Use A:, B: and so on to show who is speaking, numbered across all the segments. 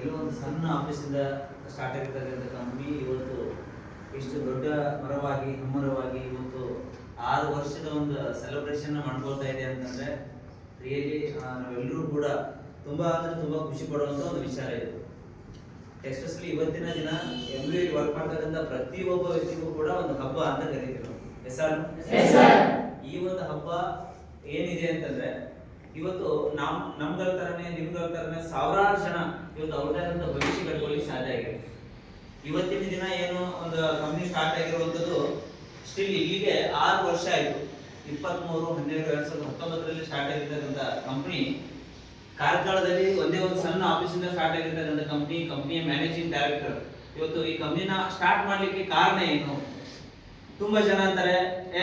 A: ಎಲ್ಲೋ ಒಂದು ಸಣ್ಣ ಆಫೀಸಿಂದ ಸ್ಟಾರ್ಟ್ ಆಗಿರ್ತಕ್ಕಂಥ ಕಂಪ್ನಿ ಇವತ್ತು ಇಷ್ಟು ದೊಡ್ಡ ಮರವಾಗಿ ಹೆಮ್ಮರವಾಗಿ ಇವತ್ತು 6 ವರ್ಷದ ಒಂದು ಸೆಲೆಬ್ರೇಷನ್ ಮಾಡ್ಕೊಳ್ತಾ ಇದೆ ಅಂತಂದ್ರೆ ರಿಯಲಿ ನಾವೆಲ್ಲರೂ ಕೂಡ ತುಂಬಾ ಖುಷಿ ಪಡುವಂತ ಒಂದು ವಿಚಾರ ಇದು. ಎಸ್ಪೆಷಲಿ ಇವತ್ತಿನ ದಿನ MBA ವರ್ಕ್ ಮಾಡ್ತಕ್ಕಂಥ ಪ್ರತಿಯೊಬ್ಬ ವ್ಯಕ್ತಿಗೂ ಕೂಡ ಒಂದು ಹಬ್ಬ ಅಂತ ಕರೀತೀವಿ ನಾವು. ಈ ಒಂದು ಹಬ್ಬ ಏನಿದೆ ಅಂತಂದ್ರೆ ಇವತ್ತು ನಮ್ಗಳ ತರನೇ ನಿಮ್ಗಳ ತರನೇ ಸಾವಿರಾರು ಜನ ಇವತ್ತು ಅವ್ರದೇ ಆದಂತ ಭವಿಷ್ಯ ಕಟ್ಕೊಳ್ಳಿಕ್ಕೆ ಸಾಧ್ಯ ಆಗಿದೆ. ಇವತ್ತಿನ ದಿನ ಏನು ಒಂದು ಕಂಪ್ನಿ ಸ್ಟಾರ್ಟ್ ಆಗಿರುವಂತದ್ದು ಸ್ಟಿಲ್ ಇಲ್ಲಿಗೆ 6 ವರ್ಷ ಆಯ್ತು. 23/12/2019 ಸ್ಟಾರ್ಟ್ ಆಗಿರ್ತಕ್ಕಂಥ ಕಂಪ್ನಿ ಕಾರ್ಕಳದಲ್ಲಿ ಒಂದೇ ಒಂದು ಸಣ್ಣ ಆಫೀಸಿಂದ ಸ್ಟಾರ್ಟ್ ಆಗಿರ್ತಕ್ಕಂಥ ಕಂಪ್ನಿಯ ಮ್ಯಾನೇಜಿಂಗ್ ಡೈರೆಕ್ಟರ್ ಇವತ್ತು ಈ ಕಂಪ್ನಿನ ಸ್ಟಾರ್ಟ್ ಮಾಡ್ಲಿಕ್ಕೆ ಕಾರಣ ಏನು? ತುಂಬಾ ಜನ ಅಂತಾರೆ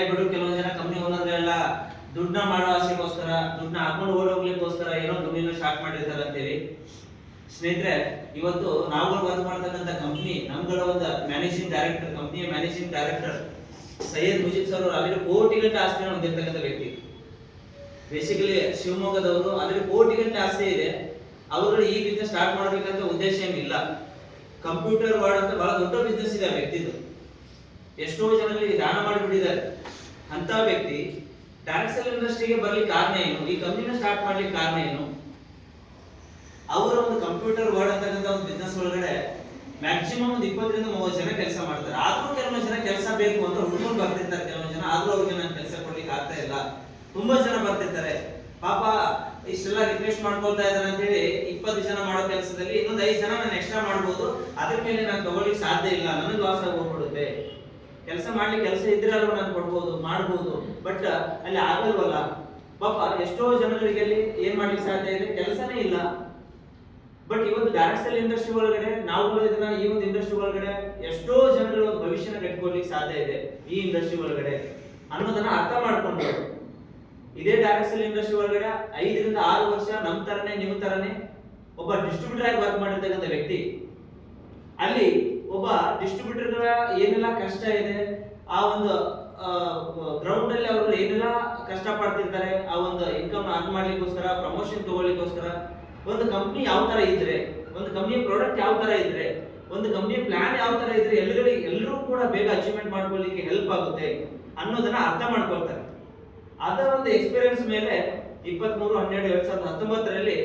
A: ಬಿಡು, ಕೆಲವೊಂದು ಜನ ಕಂಪ್ನಿ ಓನರ್ಗಳೆಲ್ಲ ದುಡ್ಡನ್ನ ಮಾಡೋ ಆಸೆಗೋಸ್ಕರ, ದುಡ್ಡನ್ನ ಹಾಕೊಂಡು ಓಡೋಗ್ಲಿಕ್ಕೋಸ್ಕರ ಏನೋ ಕಂಪ್ನಿನ ಸ್ಟಾರ್ಟ್ ಮಾಡಿರ್ತಾರೆ ಅಂತೇಳಿ. ಸ್ನೇಹಿತರೆ, ಇವತ್ತು ನಾವು ವರ್ಕ್ ಮಾಡ್ತಕ್ಕಂಥ ಕಂಪ್ನಿ ನಮ್ಗಳ ಒಂದು ಕಂಪ್ನಿಯ managing director Syed Mujeeb sir ಅವರು ಅಲ್ಲಿ ಕೋಟಿಗಟ್ಟಲೆ ಆಸ್ತಿಯನ್ನು ಹೊಂದಿರತಕ್ಕಂಥ ವ್ಯಕ್ತಿ. ಬೇಸಿಕಲಿ ಶಿವಮೊಗ್ಗದವರು, ಅಲ್ಲಿ ಕೋಟಿಗಟ್ಟಲೆ ಆಸ್ತಿ ಇದೆ. ಅವರು ಈ ಬಿಸ್ನೆಸ್ ಸ್ಟಾರ್ಟ್ ಮಾಡಬೇಕಂತ ಉದ್ದೇಶ ಏನಿಲ್ಲ. ಕಂಪ್ಯೂಟರ್ ವರ್ಡ್ ಅಂತ ಬಹಳ ದೊಡ್ಡ ಬಿಸ್ನೆಸ್ ಇದೆ ಆ ವ್ಯಕ್ತಿದು. ಎಷ್ಟೋ ಜನರಿಗೆ ದಾನ ಮಾಡಿಬಿಟ್ಟಿದ್ದಾರೆ. ಅಂತ ವ್ಯಕ್ತಿ ಡೈರೆಕ್ಟ್ ಸೇಲ್ ಇಂಡಸ್ಟ್ರಿಗೆ ಬರ್ಲಿಕ್ಕೆ ಕಾರಣ ಏನು? ಈ ಕಂಪ್ನಿನ ಸ್ಟಾರ್ಟ್ ಮಾಡ್ಲಿಕ್ಕೆ ಕಾರಣ ಏನು? ಅವರ ಒಂದು ಕಂಪ್ಯೂಟರ್ ವರ್ಡ್ ಅಂತಕ್ಕಂಥ ಒಂದು ಬಿಸ್ನೆಸ್ ಒಳಗಡೆ ಮ್ಯಾಕ್ಸಿಮಮ್ ಒಂದು 20-30 ಜನ ಕೆಲಸ ಮಾಡ್ತಾರೆ. ಆದ್ರೂ ಕೆಲವೊಂದು ಜನ ಕೆಲಸ ಬೇಕು ಅಂತ ಹುಡ್ಕೊಂಡು ಬರ್ತಿರ್ತಾರೆ. ಕೆಲವೊಂದು ಜನ ಆದ್ರೂ ಅವ್ರಿಗೆ ನಾನು ಕೆಲಸ ಕೊಡ್ಲಿಕ್ಕೆ ಆಗ್ತಾ ಇಲ್ಲ. ತುಂಬಾ ಜನ ಬರ್ತಿರ್ತಾರೆ, ಪಾಪ ಇಷ್ಟೆಲ್ಲ ರಿಕ್ವೆಸ್ಟ್ ಮಾಡ್ಕೊಳ್ತಾ ಇದ್ದಾರೆ ಅಂತ ಹೇಳಿ 20 ಜನ ಮಾಡೋ ಕೆಲಸದಲ್ಲಿ ಇನ್ನೊಂದು 5 ಜನ ನಾನು ಎಕ್ಸ್ಟ್ರಾ ಮಾಡ್ಬೋದು, ಅದ್ರ ಮೇಲೆ ನಾನು ತಗೊಳ್ಳಿಕ್ಕೆ ಸಾಧ್ಯ ಇಲ್ಲ, ನನಗೆ ಲಾಸ್ ಆಗಿ ಹೋಗ್ಬಿಡುತ್ತೆ. ಕೆಲಸ ಇದ್ರೆ ಅಲ್ವಾ ನಾನು ಕೊಡ್ಬೋದು ಮಾಡ್ಬೋದು, ಬಟ್ ಅಲ್ಲಿ ಆಗಲ್ವಲ್ಲ. ಪಾಪ ಎಷ್ಟೋ ಜನಗಳಿಗೆ ಅಲ್ಲಿ ಏನ್ ಮಾಡ್ಲಿಕ್ಕೆ ಸಾಧ್ಯ ಇದೆ, ಕೆಲಸನೇ ಇಲ್ಲ. ಬಟ್ ಇವತ್ತು ಡೈರೆಕ್ಟ್ ಸೇಲ್ ಇಂಡಸ್ಟ್ರಿ ಒಳಗಡೆ ನಾವು ಇದನ್ನ ಈ ಒಂದು ಇಂಡಸ್ಟ್ರಿ ಒಳಗಡೆ ಎಷ್ಟೋ ಜನಗಳ ಒಂದು ಭವಿಷ್ಯನ ಕಟ್ಕೊಳ್ಲಿಕ್ಕೆ ಸಾಧ್ಯ ಇದೆ ಈ ಇಂಡಸ್ಟ್ರಿ ಒಳಗಡೆ ಅನ್ನೋದನ್ನ ಅರ್ಥ ಮಾಡ್ಕೊಂಡು ಇದೇ ಡೈರೆಕ್ಟ್ ಸೇಲ್ ಇಂಡಸ್ಟ್ರಿ ಒಳಗಡೆ 5-6 ವರ್ಷ ನಮ್ ತರನೇ ನಿಮ್ ತರನೇ ಒಬ್ಬ ಡಿಸ್ಟ್ರಿಬ್ಯೂಟರ್ ಆಗಿ ವರ್ಕ್ ಮಾಡಿರ್ತಕ್ಕಂಥ ವ್ಯಕ್ತಿ. ಅಲ್ಲಿ ಒಬ್ಬ ಡಿಸ್ಟ್ರಿಬ್ಯೂಟರ್ಗಳ ಏನೆಲ್ಲ ಕಷ್ಟ ಇದೆ, ಆ ಒಂದು ಗ್ರೌಂಡ್ ಅಲ್ಲಿ ಅವರು ಏನೆಲ್ಲ ಕಷ್ಟ ಪಡ್ತಿರ್ತಾರೆ, ಆ ಒಂದು ಇನ್ಕಮ್ ಅರ್ನ್ ಮಾಡ್ಲಿಕ್ಕೋಸ್ಕರ, ಪ್ರಮೋಷನ್ ತಗೊಳ್ಳಿಕ್ಕೋಸ್ಕರ, ಒಂದು ಕಂಪ್ನಿ ಯಾವ ತರ ಇದ್ರೆ, ಒಂದು ಕಂಪ್ನಿಯ ಪ್ರಾಡಕ್ಟ್ ಯಾವ ತರ ಇದ್ರೆ, ಒಂದು ಕಂಪ್ನಿಯ ಪ್ಲಾನ್ ಯಾವ ತರ ಇದ್ರೆ ಎಲ್ಲರೂ ಕೂಡ ಬೇಗ ಅಚೀವ್ಮೆಂಟ್ ಮಾಡ್ಕೊಳ್ಳಿಕ್ಕೆ ಹೆಲ್ಪ್ ಆಗುತ್ತೆ ಅನ್ನೋದನ್ನ ಅರ್ಥ ಮಾಡ್ಕೊಳ್ತಾರೆ. ಅದರ ಒಂದು ಎಕ್ಸ್ಪೀರಿಯನ್ಸ್ ಮೇಲೆ 23/12/2019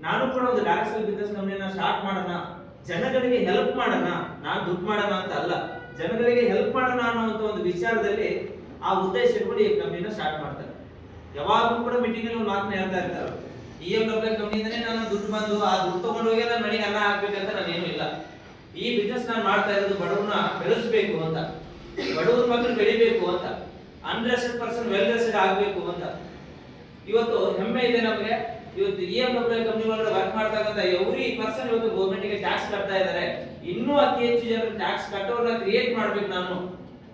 A: ನಾನು ಕೂಡ ಒಂದು ಡೈರೆಕ್ಟ್ ಸೇಲ್ ಬಿಸ್ನೆಸ್ ಕಂಪ್ನಿನ ಸ್ಟಾರ್ಟ್ ಮಾಡೋಣ, ಜನಗಳಿಗೆ ಹೆಲ್ಪ್ ಮಾಡೋಣ, ನಾನು ದುಡ್ಡು ಮಾಡೋಣ ಅಂತ ಅಲ್ಲ, ಜನಗಳಿಗೆ ಹೆಲ್ಪ್ ಮಾಡೋಣ ಅನ್ನುವಂತ ಒಂದು ವಿಚಾರದಲ್ಲಿ ಆ ಉದ್ದೇಶ ಇಟ್ಕೊಂಡು ಈ ಕಂಪ್ನಿನ ಸ್ಟಾರ್ಟ್ ಮಾಡ್ತಾರೆ. ಯಾವಾಗಲೂ ಕೂಡ ಮೀಟಿಂಗ್ ಅಲ್ಲಿ ಒಂದು ಮಾತನ್ನ ಹೇಳ್ತಾ ಇರ್ತಾರೆ, EMW ಕಂಪ್ನಿಯಿಂದನೇ ನಾನು ದುಡ್ಡು ಬಂದು ಆ ದುಡ್ಡು ತಗೊಂಡು ಹೋಗಿ ನನ್ನ ಮನೆಗೆ ಅನ್ನ ಹಾಕ್ಬೇಕಂತ ನಾನೇನು ಇಲ್ಲ. ಈ ಬಿಸ್ನೆಸ್ ನಾನು ಮಾಡ್ತಾ ಇರೋದು ಬಡವರನ್ನ ಬೆಳೆಸಬೇಕು ಅಂತ, ಬಡವರ ಮಕ್ಕಳು ಬೆಳಿಬೇಕು ಅಂತ, ಅನ್ರೆಸ್ಟೆಡ್ ಪರ್ಸನ್ ವೆಲ್ ರೆಸ್ಟೆಡ್ ಆಗಬೇಕು ಅಂತ. ಇವತ್ತು ಹೆಮ್ಮೆ ಇದೆ ನಮಗೆ. ಇವತ್ತು EMW ಕಂಪನಿ ಒಳಗಡೆ ವರ್ಕ್ ಮಾಡ್ತಕ್ಕಂಥ ಎವ್ರಿ ಪರ್ಸನ್ ಇವತ್ತು ಗೌರ್ಮೆಂಟ್ ಗೆ ಟ್ಯಾಕ್ಸ್ ಕಟ್ತಾ ಇದ್ದಾರೆ. ಇನ್ನೂ ಅತಿ ಹೆಚ್ಚು ಜನರು ಟ್ಯಾಕ್ಸ್ ಕಟ್ಟೋರನ್ನ ಕ್ರಿಯೇಟ್ ಮಾಡ್ಬೇಕು ನಾನು.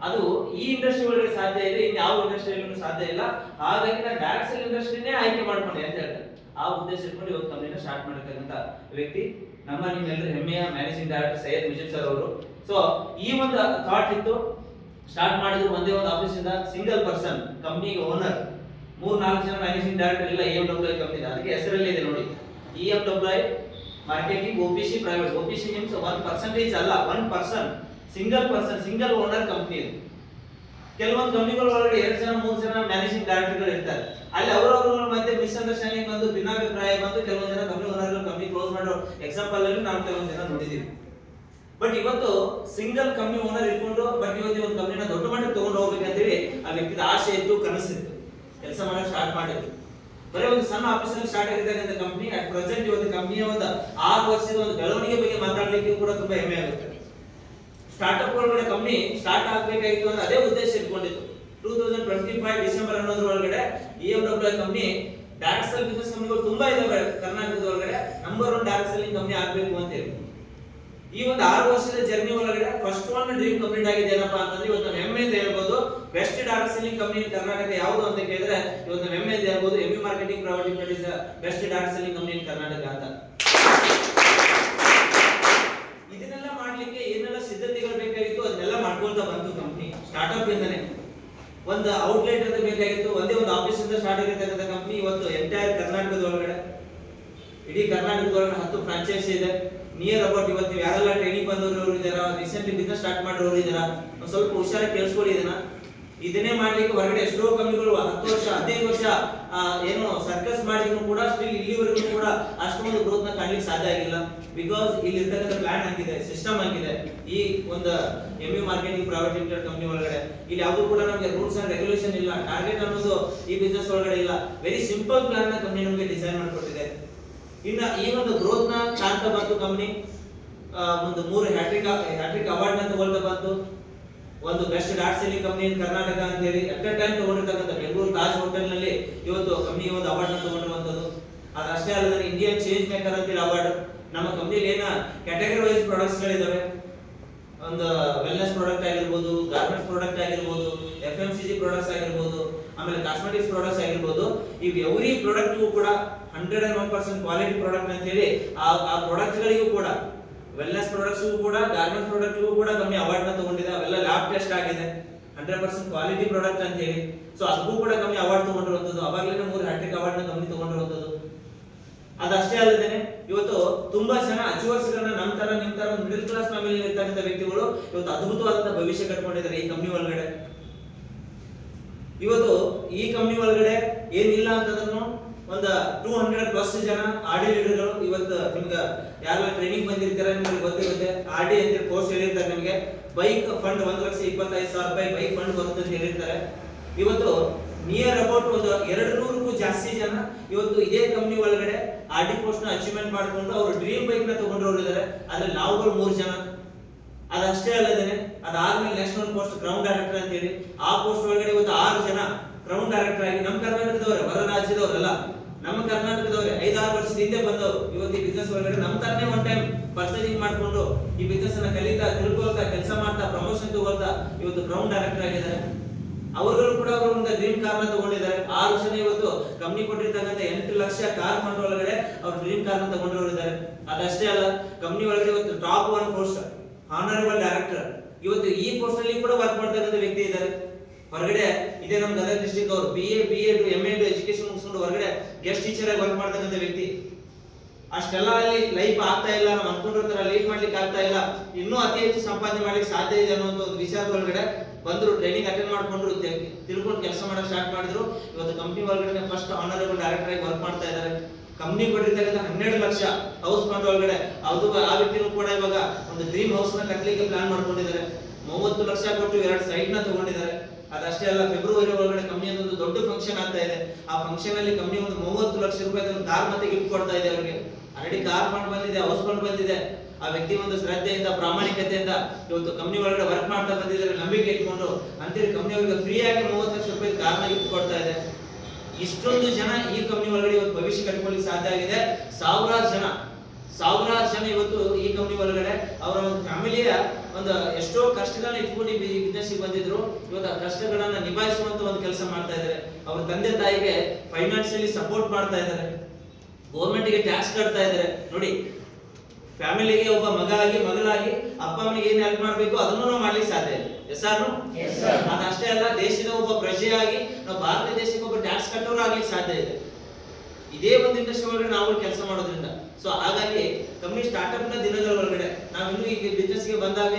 A: ಅದು ಈ ಇಂಡಸ್ಟ್ರಿ ಒಳಗಡೆ ಸಾಧ್ಯ ಇದೆ, ಇನ್ನು ಯಾವ ಇಂಡಸ್ಟ್ರಿಯಲ್ಲೂ ಸಾಧ್ಯ ಇಲ್ಲ. ಹಾಗಾಗಿ ನಾನು ಡೈರೆಕ್ಟ್ ಸೇಲ್ ಇಂಡಸ್ಟ್ರಿನೇ ಆಯ್ಕೆ ಮಾಡ್ಕೊಂಡೆ ಅಂತ ಹೇಳ್ತಾರೆ. ಆ ಉದ್ದೇಶ ಇಟ್ಕೊಂಡು ಇವತ್ತು ಕಂಪನಿನ ಸ್ಟಾರ್ಟ್ ಮಾಡಿರ್ತಕ್ಕಂಥ ವ್ಯಕ್ತಿ ನಿಮ್ಮೆಲ್ಲರ ಹೆಮ್ಮೆಯ managing director Syed Mujeeb sir ಅವರು. ಸೊ ಈ ಒಂದು ಥಾಟ್ ಇತ್ತು, ಸ್ಟಾರ್ಟ್ ಮಾಡಿದ್ರು ಒಂದೇ ಒಂದು ಆಫೀಸ್ ಇಂದ, ಸಿಂಗಲ್ ಪರ್ಸನ್ ಕಂಪನಿಗೆ ಓನರ್, 3-4 ಜನ ಮ್ಯಾನೇಜಿಂಗ್ ಡೈರೆಕ್ಟರ್ ಇಲ್ಲ EMW ಕಂಪನಿ. ಅದಕ್ಕೆ ಹೆಸರಲ್ಲಿ ಇದೆ ನೋಡಿ, EMW marketing OPC private. OPC means 1% ಅಲ್ಲ, 1 ಪರ್ಸನ್, ಸಿಂಗಲ್ ಓನರ್ ಕಂಪನಿ ಇದು. ಕೆಲವೊಂದು ಕಂಪನಿಗಳ ಒಳಗಡೆ 2 ಜನ 3 ಜನ ಮ್ಯಾನೇಜಿಂಗ್ ಡೈರೆಕ್ಟರ್ಗಳು ಇರ್ತಾರೆ. ಅಲ್ಲಿ ಅವರವರ ಮಧ್ಯೆ ಮಿಸ್ಅಂಡರ್ಸ್ಟ್ಯಾಂಡಿಂಗ್ ಬಂದು ಭಿನ್ನಾಭಿಪ್ರಾಯ ಬಂದು ಕೆಲವೊಂದು ಜನ ಕಂಪನಿ ಓನರ್ಗಳು ಕಂಪನಿ ಕ್ಲೋಸ್ ಮಾಡೋ ಎಕ್ಸಾಂಪಲ್ ಅಲ್ಲಿ ನಾವು ಕೆಲವೊಂದು ಜನ ನೋಡಿದೀವಿ. ಬಟ್ ಇವತ್ತು ಸಿಂಗಲ್ ಕಂಪನಿ ಓನರ್ ಇಟ್ಕೊಂಡು ಬಟ್ ಇವತ್ತು ಒಂದು ಕಂಪನಿನ ದೊಡ್ಡ ಮಟ್ಟಕ್ಕೆ ತಗೊಂಡು ಹೋಗ್ಬೇಕಂತೇಳಿ ಆ ವ್ಯಕ್ತಿದ ಆಸೆ ಇತ್ತು, ಕನಸಿತ್ತು, ಕೆಲಸ ಮಾಡಕ್ಕೆ ಸ್ಟಾರ್ಟ್ ಮಾಡಿದ್ರು. ಬರೀ ಒಂದು ಸಣ್ಣ ಆಫೀಸ್ ಅಲ್ಲಿ ಸ್ಟಾರ್ಟ್ ಆಗಿರ್ತಕ್ಕಂಥ ಕಂಪನಿ ಅಟ್ ಪ್ರೆಸೆಂಟ್ ಇವತ್ತು ಕಂಪನಿಯ ಒಂದು 6 ವರ್ಷದ ಒಂದು ಬೆಳವಣಿಗೆ ಬಗ್ಗೆ ಮಾತಾಡ್ಲಿಕ್ಕೆ ಕೂಡ ತುಂಬಾ ಹೆಮ್ಮೆ ಆಗುತ್ತೆ. ಸ್ಟಾರ್ಟ್ಅಪ್ ಒಳಗಡೆ ಕಂಪನಿ ಸ್ಟಾರ್ಟ್ ಆಗಬೇಕಾಗಿತ್ತು ಅಂದ್ರೆ ಅದೇ ಉದ್ದೇಶ ಇಟ್ಕೊಂಡಿತ್ತು. 2025 ಡಿಸೆಂಬರ್ ಅನ್ನೋದ್ರೊಳಗಡೆ EMW company direct sale business ಕಂಪನಿಗಳು ತುಂಬಾ ಇದಾವೆ ಕರ್ನಾಟಕದ ಒಳಗಡೆ, ನಂಬರ್ 1 ಡೈರೆಕ್ಟ್ ಸೇಲಿಂಗ್ ಕಂಪನಿ ಆಗಬೇಕು ಅಂತ ಹೇಳಿ. ಈ ಒಂದು 6 ವರ್ಷದ ಜರ್ನಿ ಒಳಗಡೆ ಫಸ್ಟ್ ಒನ್ ಡ್ರೀಮ್ ಕಂಪ್ಲೀಟ್ ಆಗಿದೆ ಏನಪ್ಪಾ ಅಂತಂದ್ರೆ ಇವತ್ತು ನಾವು ಹೆಮ್ಮೆಯಿಂದ ಹೇಳ್ಬೋದು best direct selling company Karnataka ಯಾವುದು ಅಂತ ಕೇಳಿದ್ರೆ ಇವತ್ತು ನಾವು ಹೆಮ್ಮೆಯಿಂದ ಹೇಳ್ಬೋದು MB marketing private limited is best direct selling company in Karnataka ಅಂತ. ಇದನ್ನೆಲ್ಲ ಮಾಡ್ಲಿಕ್ಕೆ ಏನೆಲ್ಲ ಸಿದ್ಧತೆಗಳು ಬೇಕಾಗಿತ್ತು ಅದನ್ನೆಲ್ಲ ಮಾಡ್ಕೊಳ್ತಾ ಬಂತು ಕಂಪನಿ ಸ್ಟಾರ್ಟ್ಅಪ್ ಇಂದನೇ. ಒಂದು ಔಟ್ಲೆಟ್ ಅಂತ ಬೇಕಾಗಿತ್ತು, ಒಂದೇ ಒಂದು ಆಫೀಸ್ ಇಂದ ಸ್ಟಾರ್ಟ್ ಆಗಿರ್ತಕ್ಕಂಥ ಕಂಪನಿ ಇವತ್ತು ಎಂಟೈರ್ ಕರ್ನಾಟಕದ ಒಳಗಡೆ ಇಡೀ ಕರ್ನಾಟಕದೊಳಗೆ 10 ಫ್ರಾಂಚೈಸಿ ಇದೆ. ನಿಯರ್ ಅಬೌಟ್ ಇವತ್ತು ನೀವು ಯಾರೆಲ್ಲ ಟ್ರೈನಿಂಗ್ ಬಂದವರು ಇದಾರ, ರೀಸೆಂಟ್ಲಿ ಬಿಸ್ನೆಸ್ ಸ್ಟಾರ್ಟ್ ಮಾಡೋರು ಇದಾರ, ಒಂದ್ ಸ್ವಲ್ಪ ಹುಷಾರಾಗಿ ಕೇಳಿಸ್ಕೊಳ್ಳಿ ಇದನ್ನೇ ಮಾಡ್ಲಿಕ್ಕೆ ಹೊರಗಡೆ ಎಷ್ಟೋ ಕಂಪನಿಗಳು 10 ವರ್ಷ 15 ವರ್ಷ ಏನು ಸರ್ಕಸ್ ಮಾಡಿದ್ರು ಕೂಡ ಸ್ಟಿಲ್ ಇಲ್ಲಿವರೆಗೂ ಕೂಡ ಅಷ್ಟೊಂದು ಗ್ರೋತ್ ನ ಕಾಣ್ಲಿಕ್ಕೆ ಸಾಧ್ಯ ಆಗಿಲ್ಲ. ಬಿಕಾಸ್ ಇಲ್ಲಿ ಇರ್ತಕ್ಕಂಥ ಪ್ಲಾನ್ ಆಗಿದೆ, ಸಿಸ್ಟಮ್ ಆಗಿದೆ. ಈ ಒಂದು MU marketing private limited company ಒಳಗಡೆ ಇಲ್ಲಿ ಯಾವುದು ಕೂಡ ನಮಗೆ ರೂಲ್ಸ್ ಅಂಡ್ ರೆಗ್ಯುಲೇಷನ್ ಇಲ್ಲ, ಟಾರ್ಗೆಟ್ ಅನ್ನೋದು ಈ ಬಿಸ್ನೆಸ್ ಒಳಗಡೆ ಇಲ್ಲ. ವೆರಿ ಸಿಂಪಲ್ ಪ್ಲಾನ್ ನ ಕಂಪನಿ ನಮಗೆ ಡಿಸೈನ್ ಮಾಡಿಕೊಟ್ಟಿದೆ. ಇನ್ನ ಈ ಒಂದು ಗ್ರೋತ್ ನ ಕಾಣ್ತಾ ಬಂತು ಕಂಪನಿ ಒಂದು 3 ಹ್ಯಾಟ್ರಿಕ್ ಅವಾರ್ಡ್ ನ ತಗೊಳ್ತಾ ಬಂತು. ಒಂದು best dot selling company in Karnataka ಅಂತ ಹೇಳಿ ಅಟ್ ಎ ಟೈಮ್ ತಗೊಂಡಿರ್ತಕ್ಕಂಥ ಬೆಂಗಳೂರು ತಾಜ್ ಹೋಟೆಲ್ ನಲ್ಲಿ ಇವತ್ತು ಕಂಪನಿ ಒಂದು ಅವಾರ್ಡ್ ನ ತಗೊಂಡಿರುವಂತದ್ದು. ಅದಷ್ಟೇ ಅಲ್ಲದೆ ಇಂಡಿಯನ್ ಚೇಂಜ್ ಮೇಕರ್ ಅಂತ ಹೇಳಿ ಅವಾರ್ಡ್. ನಮ್ಮ ಕಂಪನಿಲಿ ಏನ ಕ್ಯಾಟಗರಿ ವೈಸ್ ಪ್ರಾಡಕ್ಟ್ಸ್ ಗಳಿದಾವೆ, ಒಂದು ವೆಲ್ನೆಸ್ ಪ್ರಾಡಕ್ಟ್ ಆಗಿರ್ಬೋದು, ಗಾರ್ಮೆಂಟ್ಸ್ ಪ್ರಾಡಕ್ಟ್ ಆಗಿರ್ಬೋದು, FMCG ಪ್ರಾಡಕ್ಟ್ಸ್ ಆಗಿರ್ಬೋದು, ಆಮೇಲೆ ಕಾಸ್ಮೆಟಿಕ್ಸ್ ಪ್ರಾಡಕ್ಟ್ಸ್ ಆಗಿರ್ಬೋದು. ಇವ್ ಎವ್ರಿ ಪ್ರಾಡಕ್ಟ್ ಕೂಡ 101% ಕ್ವಾಲಿಟಿ ಪ್ರಾಡಕ್ಟ್ ಅಂತ ಹೇಳಿ ಆ ಪ್ರಾಡಕ್ಟ್ ಗಳಿಗೂ ಕೂಡ ವೆಲ್ನೆಸ್ ಪ್ರಾಡಕ್ಟ್ಸ್ ಕೂಡ ಗಾರ್ಮೆಂಟ್ ಪ್ರಾಡಕ್ಟ್ ಕೂಡ ಕಂಪನಿ ಅವಾರ್ಡ್ ನ ತಗೊಂಡಿದೆ. ಅವೆಲ್ಲ ಲ್ಯಾಬ್ ಟೆಸ್ಟ್ ಆಗಿದೆ, 100% ಕ್ವಾಲಿಟಿ ಪ್ರಾಡಕ್ಟ್ ಅಂತ ಹೇಳಿ. ಸೊ ಅದಕ್ಕೂ ಕೂಡ ಕಂಪನಿ ಅವಾರ್ಡ್ ತಗೊಂಡಿರುವಂತದ್ದು. ಅವಾಗಲೇ 3 ಹ್ಯಾಟ್ರಿಕ್ ಅವಾರ್ಡ್ ನ ಕಂಪನಿ ತಗೊಂಡಿರುವಂತದ್ದು. ಅದಷ್ಟೇ ಅಲ್ಲದೆ ಇವತ್ತು ತುಂಬಾ ಜನ ಅಚೀವರ್ಸ್ ಗಳನ್ನ ನಮ್ಮ ತರ ನಿಮ್ ತರ ಮಿಡಲ್ ಕ್ಲಾಸ್ ಫ್ಯಾಮಿಲಿ ಇರ್ತಕ್ಕಂಥ ವ್ಯಕ್ತಿಗಳು ಇವತ್ತು ಅದ್ಭುತವಾದಂತಹ ಭವಿಷ್ಯ ಕಟ್ಕೊಂಡಿದ್ದಾರೆ ಈ ಕಂಪನಿ ಒಳಗಡೆ. ಇವತ್ತು ಈ ಕಂಪನಿ ಒಳಗಡೆ ಏನಿಲ್ಲ ಅಂತಂದ್ರೂ ಒಂದು 200+ ಜನ RD ಲೀಡರ್ಗಳು ಇವತ್ತು ನಿಮ್ಗೆ ಯಾರೆಲ್ಲ ಟ್ರೈನಿಂಗ್ ಬಂದಿರ್ತಾರೆ ನಿಮಗೆ ಗೊತ್ತಿರುತ್ತೆ. RD ಅಂತ ಪೋಸ್ಟ್ ಹೇಳಿರ್ತಾರೆ ನಿಮಗೆ. ಬೈಕ್ ಫಂಡ್ 1,25,000 ರೂಪಾಯಿ ಬೈಕ್ ಫಂಡ್ ಬರುತ್ತೆ ಅಂತ ಹೇಳಿರ್ತಾರೆ. ಇವತ್ತು ನಿಯರ್ ಅಬೌಟ್ ಒಂದು 200ಕ್ಕೂ ಜಾಸ್ತಿ ಜನ ಇವತ್ತು ಇದೇ ಕಂಪನಿ ಒಳಗಡೆ RD ಪೋಸ್ಟ್ ನ ಅಚೀವ್ಮೆಂಟ್ ಮಾಡಿಕೊಂಡು ಅವರು ಡ್ರೀಮ್ ಬೈಕ್ ನ ತಗೊಂಡವರು ಇದ್ದಾರೆ. ಅದ್ರಲ್ಲಿ ನಾವುಗಳು 3 ಜನ. ಅದಷ್ಟೇ ಅಲ್ಲದೇನೆ ಅದಾದ್ಮೇಲೆ ನೆಕ್ಸ್ಟ್ ಒಂದು ಪೋಸ್ಟ್ ಕ್ರೌನ್ ಡೈರೆಕ್ಟರ್ ಅಂತ ಹೇಳಿ ಆ ಪೋಸ್ಟ್ ಒಳಗಡೆ ಇವತ್ತು 6 ಜನ ಕ್ರೌನ್ ಡೈರೆಕ್ಟರ್ ಆಗಿ ನಮ್ಮ ಕರ್ನಾಟಕದವರೇ, ಹೊರ ರಾಜ್ಯದವರಲ್ಲ, ನಮ್ಮ ಕರ್ನಾಟಕದವರೇ 5-6 ವರ್ಷದ ಹಿಂದೆ ಬಂದವರು ಇವತ್ತು ಈ ಬಿಸ್ನೆಸ್ ಒಳಗಡೆ ನಮ್ಮ ತರನೇ ಒನ್ ಟೈಮ್ ಪರ್ಚೇಸಿಂಗ್ ಮಾಡ್ಕೊಂಡು ಈ ಬಿಸ್ನೆಸ್ ಅನ್ನ ಕಲಿತಾ ತಿಳ್ಕೊಳ್ತಾ ಕೆಲಸ ಮಾಡ್ತಾ ಪ್ರಮೋಷನ್ ತಗೊಳ್ತಾ ಇವತ್ತು ಕ್ರೌನ್ ಡೈರೆಕ್ಟರ್ ಆಗಿದ್ದಾರೆ. ಅವರುಗಳು ಕೂಡ ಅವರು ಒಂದು ಡ್ರೀಮ್ ಕಾರ್ ನ ತಗೊಂಡಿದ್ದಾರೆ. 6 ವರ್ಷ ಇವತ್ತು ಕಂಪನಿ ಕೊಟ್ಟಿರ್ತಕ್ಕಂಥ 8 ಲಕ್ಷ ಕಾರ್ ಫಂಡ್ ಒಳಗಡೆ ಅವ್ರು ಡ್ರೀಮ್ ಕಾರ್ ನ ತಗೊಂಡಿದ್ದಾರೆ. ಅದಷ್ಟೇ ಅಲ್ಲ, ಕಂಪನಿ ಒಳಗಡೆ ಇವತ್ತು ಟಾಪ್ 1 ಪೋಸ್ಟ್ ಆನರಬಲ್ ಡೈರೆಕ್ಟರ್ ಇವತ್ತು ಈ ಪೋಸ್ಟ್ ಅಲ್ಲಿ ಕೂಡ ವರ್ಕ್ ಮಾಡ್ತಕ್ಕಂಥ ವ್ಯಕ್ತಿ ಇದ್ದಾರೆ. ಹೊರಗಡೆ ಇದೇ ನಮ್ಮ ಗದಗ ಡಿಸ್ಟ್ರಿಕ್ಟ್ ಅವರು BA B.Ed M.Ed ಎಜುಕೇಶನ್ ಮುಗಿಸ್ಕೊಂಡು ಹೊರಗಡೆ ಗೆಸ್ಟ್ ಟೀಚರ್ ಆಗಿ ವರ್ಕ್ ಮಾಡ್ತಕ್ಕಂಥ ವ್ಯಕ್ತಿ. ಅಷ್ಟೆಲ್ಲ ಅಲ್ಲಿ ಲೈಫ್ ಆಗ್ತಾ ಇಲ್ಲ, ನಾವು ಅನ್ಕೊಂಡಿರೋ ತರ ಲೀಡ್ ಮಾಡ್ಲಿಕ್ಕೆ ಆಗ್ತಾ ಇಲ್ಲ, ಇನ್ನೂ ಅತಿ ಹೆಚ್ಚು ಸಂಪಾದನೆ ಮಾಡ್ಲಿಕ್ಕೆ ಸಾಧ್ಯ ಇದೆ ಅನ್ನೋ ಒಂದು ವಿಚಾರದ ಒಳಗಡೆ ಬಂದ್ರು, ಟ್ರೈನಿಂಗ್ ಅಟೆಂಡ್ ಮಾಡ್ಕೊಂಡ್ರು, ತಿಳ್ಕೊಂಡು ಕೆಲಸ ಮಾಡಕ್ ಸ್ಟಾರ್ಟ್ ಮಾಡಿದ್ರು. ಇವತ್ತು ಕಂಪನಿ ಒಳಗಡೆ ಫಸ್ಟ್ ಆನರಬಲ್ ಡೈರೆಕ್ಟರ್ ಆಗಿ ವರ್ಕ್ ಮಾಡ್ತಾ ಇದ್ದಾರೆ. ಕಂಪನಿ ಕೊಟ್ಟಿರ್ತಕ್ಕಂಥ 12 ಲಕ್ಷ ಹೌಸ್ ಫಂಡ್ ಒಳಗಡೆ ಅದು ಆ ವ್ಯಕ್ತಿನೂ ಕೂಡ ಇವಾಗ ಒಂದು ಡ್ರೀಮ್ ಹೌಸ್ ನ ಕಟ್ಟಲಿಕ್ಕೆ ಪ್ಲಾನ್ ಮಾಡ್ಕೊಂಡಿದ್ದಾರೆ. 30 ಲಕ್ಷ ಕೊಟ್ಟು 2 ಸೈಟ್ ನ ತಗೊಂಡಿದ್ದಾರೆ. ಅದಷ್ಟೇ ಅಲ್ಲ, ಫೆಬ್ರವರಿ ಒಳಗಡೆ ಕಂಪನಿ ಒಂದು ದೊಡ್ಡ ಫಂಕ್ಷನ್ ಆಗ್ತಾ ಇದೆ. ಆ ಫಂಕ್ಷನ್ ಅಲ್ಲಿ ಕಂಪನಿ ಒಂದು 30 ಲಕ್ಷ ರೂಪಾಯಿ ಕಾರ್ ಮತ್ತೆ ಗಿಫ್ಟ್ ಕೊಡ್ತಾ ಇದೆ ಅವರಿಗೆ. ಆಲ್ರೆಡಿ ಕಾರ್ ಫಂಡ್ ಬಂದಿದೆ, ಹೌಸ್ ಫಂಡ್ ಬಂದಿದೆ. ಆ ವ್ಯಕ್ತಿ ಒಂದು ಶ್ರದ್ಧೆಯಿಂದ ಪ್ರಾಮಾಣಿಕತೆಯಿಂದ ಇವತ್ತು ಕಂಪನಿ ಒಳಗಡೆ ವರ್ಕ್ ಮಾಡ್ತಾ ಬಂದಿದ್ದಾರೆ, ನಂಬಿಕೆ ಇಟ್ಕೊಂಡು ಅಂತೇಳಿ ಕಂಪನಿ ಅವರಿಗೆ ಫ್ರೀ ಆಗಿ 30 ಲಕ್ಷ ರೂಪಾಯಿ ಕಾರ್ನ ಗಿಫ್ಟ್ ಕೊಡ್ತಾ ಇದೆ. ಇಷ್ಟೊಂದು ಜನ ಈ ಕಂಪನಿ ಒಳಗಡೆ ಇವತ್ತು ಭವಿಷ್ಯ ಕಟ್ಕೊಳ್ಳಿಕ್ಕೆ ಸಾಧ್ಯ ಆಗಿದೆ. ಸಾವಿರಾರು ಜನ ಇವತ್ತು ಈ ಕಂಪನಿ ಒಳಗಡೆ ಅವರ ಒಂದು ಫ್ಯಾಮಿಲಿಯ ಒಂದು ಎಷ್ಟೋ ಕಷ್ಟಗಳನ್ನ ಇಟ್ಕೊಂಡು ಈ ಬಿಸ್ನೆಸ್ ಬಂದಿದ್ರು. ಇವತ್ತು ಆ ಕಷ್ಟಗಳನ್ನ ನಿಭಾಯಿಸುವಂತ ಒಂದು ಕೆಲಸ ಮಾಡ್ತಾ ಇದ್ದಾರೆ. ಅವ್ರ ತಂದೆ ತಾಯಿಗೆ ಫೈನಾನ್ಷಿಯಲಿ ಸಪೋರ್ಟ್ ಮಾಡ್ತಾ ಇದ್ದಾರೆ, ಗೌರ್ಮೆಂಟ್ ಗೆ ಟ್ಯಾಕ್ಸ್ ಕಟ್ತಾ ಇದ್ದಾರೆ. ನೋಡಿ, ಫ್ಯಾಮಿಲಿಗೆ ಒಬ್ಬ ಮಗಳಾಗಿ ಅಪ್ಪ ಅಮ್ಮನಿಗೆ ಏನ್ ಹೆಲ್ಪ್ ಮಾಡ್ಬೇಕು ಅದನ್ನು ನಾವು ಮಾಡ್ಲಿಕ್ಕೆ ಸಾಧ್ಯ ಇದೆ. ಅದಷ್ಟೇ ಅಲ್ಲ, ದೇಶದ ಒಬ್ಬ ಪ್ರಜೆಯಾಗಿ ನಾವು ಭಾರತ ದೇಶಕ್ಕೆ ಒಬ್ಬ ಟ್ಯಾಕ್ಸ್ ಕಟ್ಟೋರು ಆಗ್ಲಿಕ್ಕೆ ಸಾಧ್ಯ ಇದೆ ಇದೇ ಒಂದು ಇಂಡಸ್ಟ್ರಿ ಒಳಗಡೆ ನಾವು ಕೆಲಸ ಮಾಡೋದ್ರಿಂದ. ಸೊ ಹಾಗಾಗಿ ಕಂಪನಿ ಸ್ಟಾರ್ಟ್ಅಪ್ ನ ದಿನಗಳ ಒಳಗಡೆ ನಾವು ಇನ್ನೂ ಈ ಬಿಸ್ನೆಸ್ ಗೆ ಬಂದಾಗ